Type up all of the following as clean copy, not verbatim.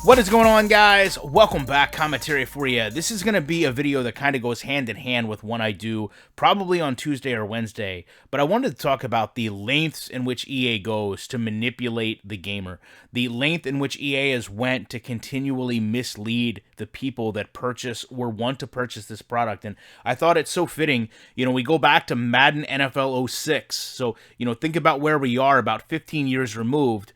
What is going on, guys? Welcome back. Commentary for you. This is going to be a video that kind of goes hand in hand with one I do probably on Tuesday or Wednesday, but I wanted to talk about the lengths in which EA goes to manipulate the gamer, the length in which EA has went to continually mislead the people that purchase or want to purchase this product. And I thought it's so fitting. We go back to Madden NFL 06. So, think about where we are about 15 years removed,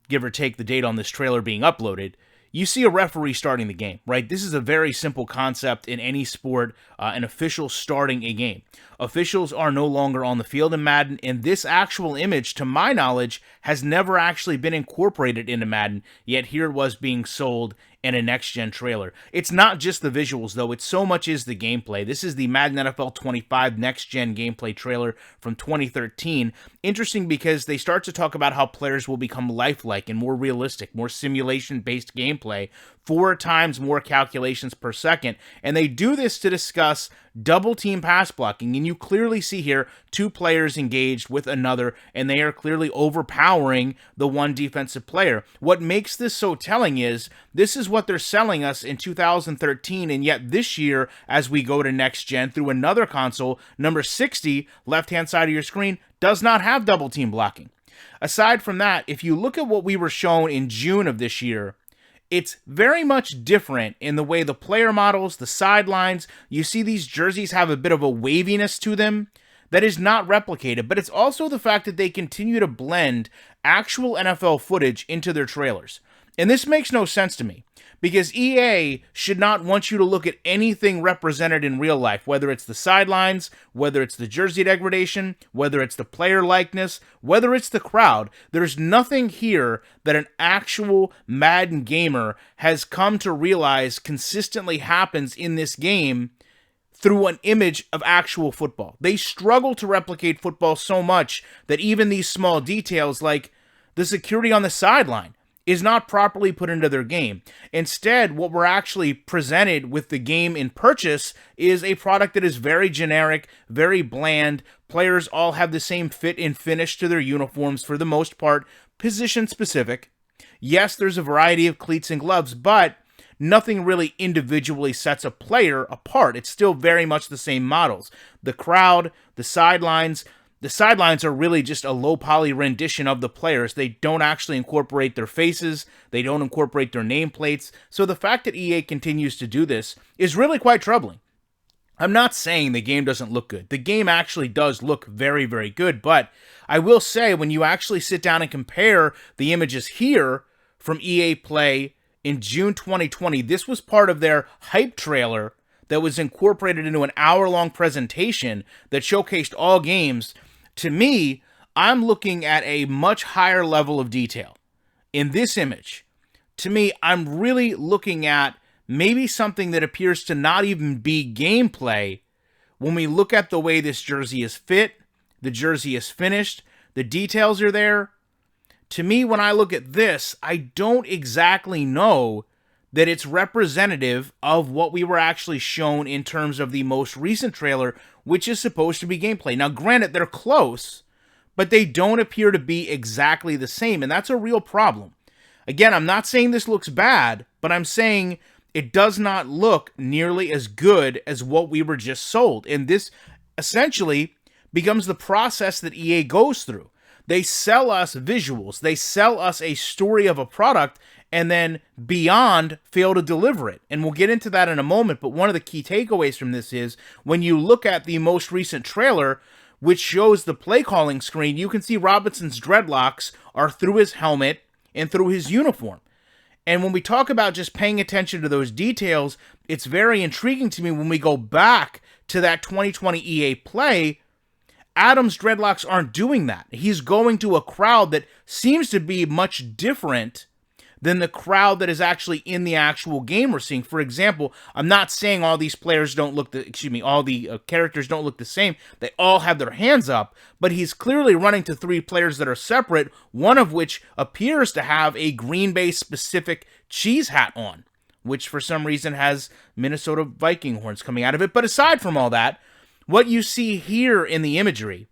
give or take the date on this trailer being uploaded. You see a referee starting the game, right? This is a very simple concept in any sport, an official starting a game. Officials are no longer on the field in Madden, and this actual image, to my knowledge, has never actually been incorporated into Madden, yet here it was being sold in a next-gen trailer. It's not just the visuals, though. It's so much is the gameplay. This is the Madden NFL 25 next-gen gameplay trailer from 2013. Interesting because they start to talk about how players will become lifelike and more realistic, more simulation-based gameplay, 4 times more calculations per second, and they do this to discuss double-team pass blocking, and you clearly see here 2 players engaged with another, and they are clearly overpowering the one defensive player. What makes this so telling is this is what they're selling us in 2013, and yet this year, as we go to next-gen through another console, number 60, left-hand side of your screen, does not have double-team blocking. Aside from that, if you look at what we were shown in June of this year, it's very much different in the way the player models, the sidelines, you see these jerseys have a bit of a waviness to them that is not replicated, but it's also the fact that they continue to blend actual NFL footage into their trailers. And this makes no sense to me, because EA should not want you to look at anything represented in real life, whether it's the sidelines, whether it's the jersey degradation, whether it's the player likeness, whether it's the crowd. There's nothing here that an actual Madden gamer has come to realize consistently happens in this game through an image of actual football. They struggle to replicate football so much that even these small details like the security on the sideline is not properly put into their game. Instead, what we're actually presented with the game in purchase is a product that is very generic, very bland. Players all have the same fit and finish to their uniforms for the most part, position specific. Yes, there's a variety of cleats and gloves, but nothing really individually sets a player apart. It's still very much the same models. The crowd, the sidelines are really just a low-poly rendition of the players. They don't actually incorporate their faces. They don't incorporate their nameplates. So the fact that EA continues to do this is really quite troubling. I'm not saying the game doesn't look good. The game actually does look very, very good. But I will say, when you actually sit down and compare the images here from EA Play in June 2020, this was part of their hype trailer that was incorporated into an hour-long presentation that showcased all games. To me, I'm looking at a much higher level of detail in this image. To me, I'm really looking at maybe something that appears to not even be gameplay when we look at the way this jersey is fit, the jersey is finished, the details are there. To me, when I look at this, I don't exactly know that it's representative of what we were actually shown in terms of the most recent trailer, which is supposed to be gameplay. Now, granted, they're close, but they don't appear to be exactly the same, and that's a real problem. Again, I'm not saying this looks bad, but I'm saying it does not look nearly as good as what we were just sold, and this essentially becomes the process that EA goes through. They sell us visuals, they sell us a story of a product, and then beyond fail to deliver it. And we'll get into that in a moment, but one of the key takeaways from this is when you look at the most recent trailer, which shows the play calling screen, you can see Robinson's dreadlocks are through his helmet and through his uniform. And when we talk about just paying attention to those details, it's very intriguing to me when we go back to that 2020 EA Play. Adam's dreadlocks aren't doing that. He's going to a crowd that seems to be much different than the crowd that is actually in the actual game we're seeing. For example, I'm not saying all these players don't look, all the characters don't look the same. They all have their hands up, but he's clearly running to 3 players that are separate, one of which appears to have a Green Bay specific cheese hat on. which for some reason has Minnesota Viking horns coming out of it. But aside from all that, what you see here in the imagery,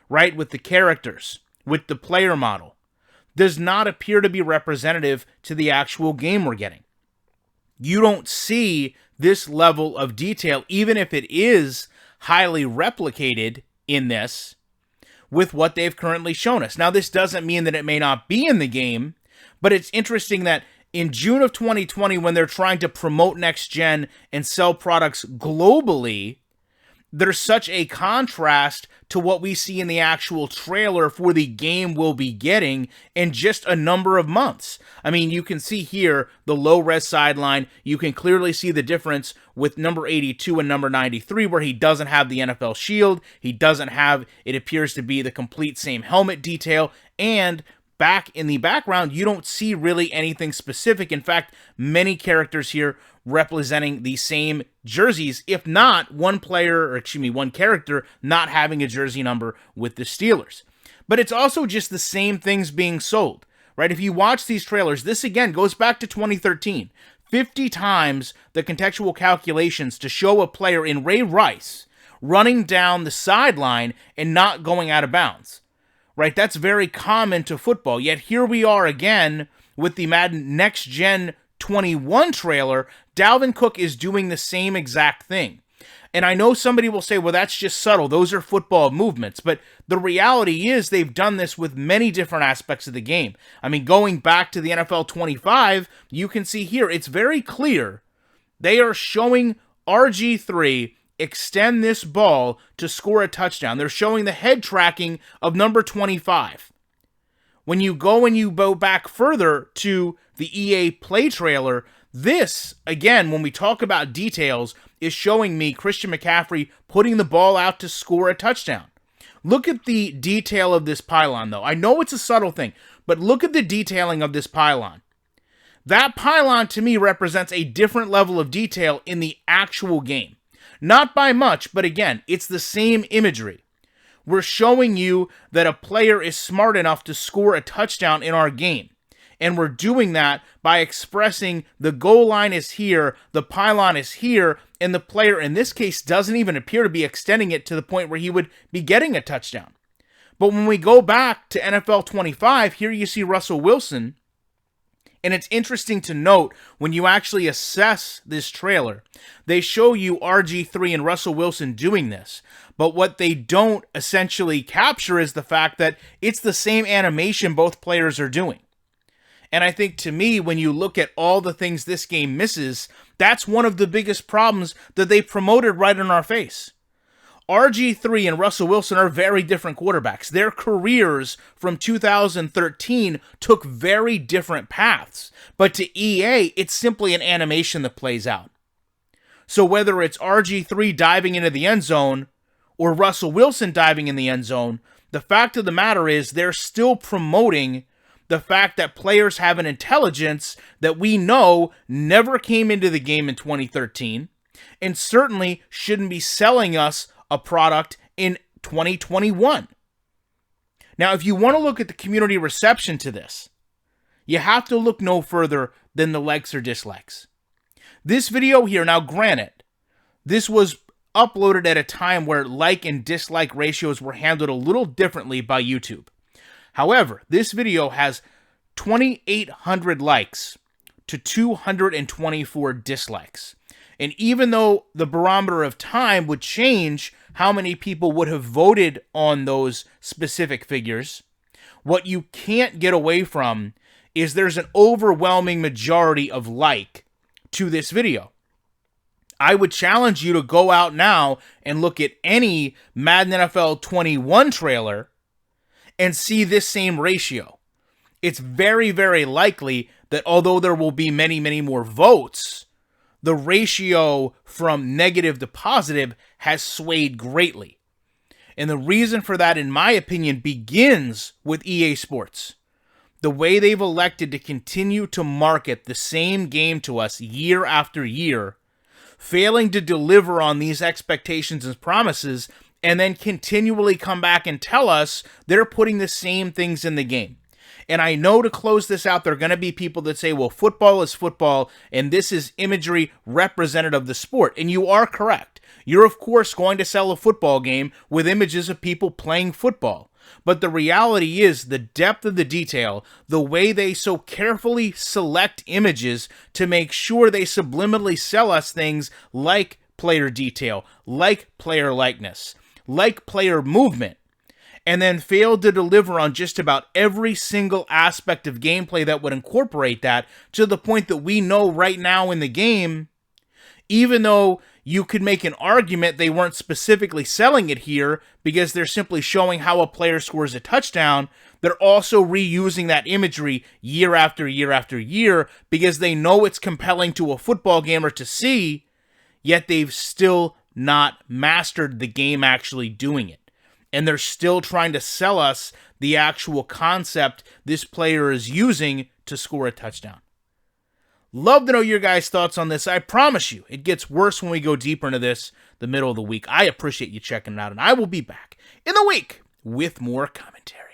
right, with the characters, with the player model, does not appear to be representative to the actual game we're getting. You don't see this level of detail, even if it is highly replicated in this, with what they've currently shown us. Now, this doesn't mean that it may not be in the game, but it's interesting that in June of 2020, when they're trying to promote next gen and sell products globally, there's such a contrast to what we see in the actual trailer for the game we'll be getting in just a number of months. I mean, you can see here the low-res sideline. You can clearly see the difference with number 82 and number 93, where he doesn't have the NFL shield. He doesn't have, it appears to be the complete same helmet detail. And back in the background, you don't see really anything specific. In fact, many characters here representing the same jerseys, if not one character not having a jersey number with the Steelers. But it's also just the same things being sold, right? If you watch these trailers, this again goes back to 2013. 50 times the contextual calculations to show a player in Ray Rice running down the sideline and not going out of bounds, right? That's very common to football. Yet here we are again with the Madden Next Gen 21 trailer. Dalvin Cook is doing the same exact thing. And I know somebody will say, well, that's just subtle. Those are football movements. But the reality is they've done this with many different aspects of the game. I mean, going back to the NFL 25, you can see here, it's very clear. They are showing RG3 extend this ball to score a touchdown. They're showing the head tracking of number 25. When you go back further to the EA Play trailer, this, again, when we talk about details, is showing me Christian McCaffrey putting the ball out to score a touchdown. Look at the detail of this pylon, though. I know it's a subtle thing, but look at the detailing of this pylon. That pylon, to me, represents a different level of detail in the actual game. Not by much, but again, it's the same imagery. We're showing you that a player is smart enough to score a touchdown in our game. And we're doing that by expressing the goal line is here, the pylon is here, and the player in this case doesn't even appear to be extending it to the point where he would be getting a touchdown. But when we go back to NFL 25, here you see Russell Wilson. And it's interesting to note when you actually assess this trailer, they show you RG3 and Russell Wilson doing this. But what they don't essentially capture is the fact that it's the same animation both players are doing. And I think, to me, when you look at all the things this game misses, that's one of the biggest problems that they promoted right in our face. RG3 and Russell Wilson are very different quarterbacks. Their careers from 2013 took very different paths. But to EA, it's simply an animation that plays out. So whether it's RG3 diving into the end zone or Russell Wilson diving in the end zone, the fact of the matter is they're still promoting the fact that players have an intelligence that we know never came into the game in 2013 and certainly shouldn't be selling us a product in 2021. Now, if you want to look at the community reception to this, you have to look no further than the likes or dislikes. This video here, now granted, this was uploaded at a time where like and dislike ratios were handled a little differently by YouTube. However, this video has 2,800 likes to 224 dislikes. And even though the barometer of time would change how many people would have voted on those specific figures, what you can't get away from is there's an overwhelming majority of like to this video. I would challenge you to go out now and look at any Madden NFL 21 trailer and see this same ratio. It's very, very likely that although there will be many, many more votes, the ratio from negative to positive has swayed greatly. And the reason for that, in my opinion, begins with EA Sports. The way they've elected to continue to market the same game to us year after year, failing to deliver on these expectations and promises, and then continually come back and tell us they're putting the same things in the game. And I know to close this out, there are going to be people that say, well, football is football, and this is imagery representative of the sport. And you are correct. You're, of course, going to sell a football game with images of people playing football. But the reality is the depth of the detail, the way they so carefully select images to make sure they subliminally sell us things like player detail, like player likeness, like player movement, and then failed to deliver on just about every single aspect of gameplay that would incorporate that, to the point that we know right now in the game, even though you could make an argument they weren't specifically selling it here because they're simply showing how a player scores a touchdown, they're also reusing that imagery year after year after year because they know it's compelling to a football gamer to see, yet they've still not mastered the game actually doing it. And they're still trying to sell us the actual concept this player is using to score a touchdown. Love to know your guys' thoughts on this. I promise you, it gets worse when we go deeper into this the middle of the week. I appreciate you checking it out, and I will be back in the week with more commentary.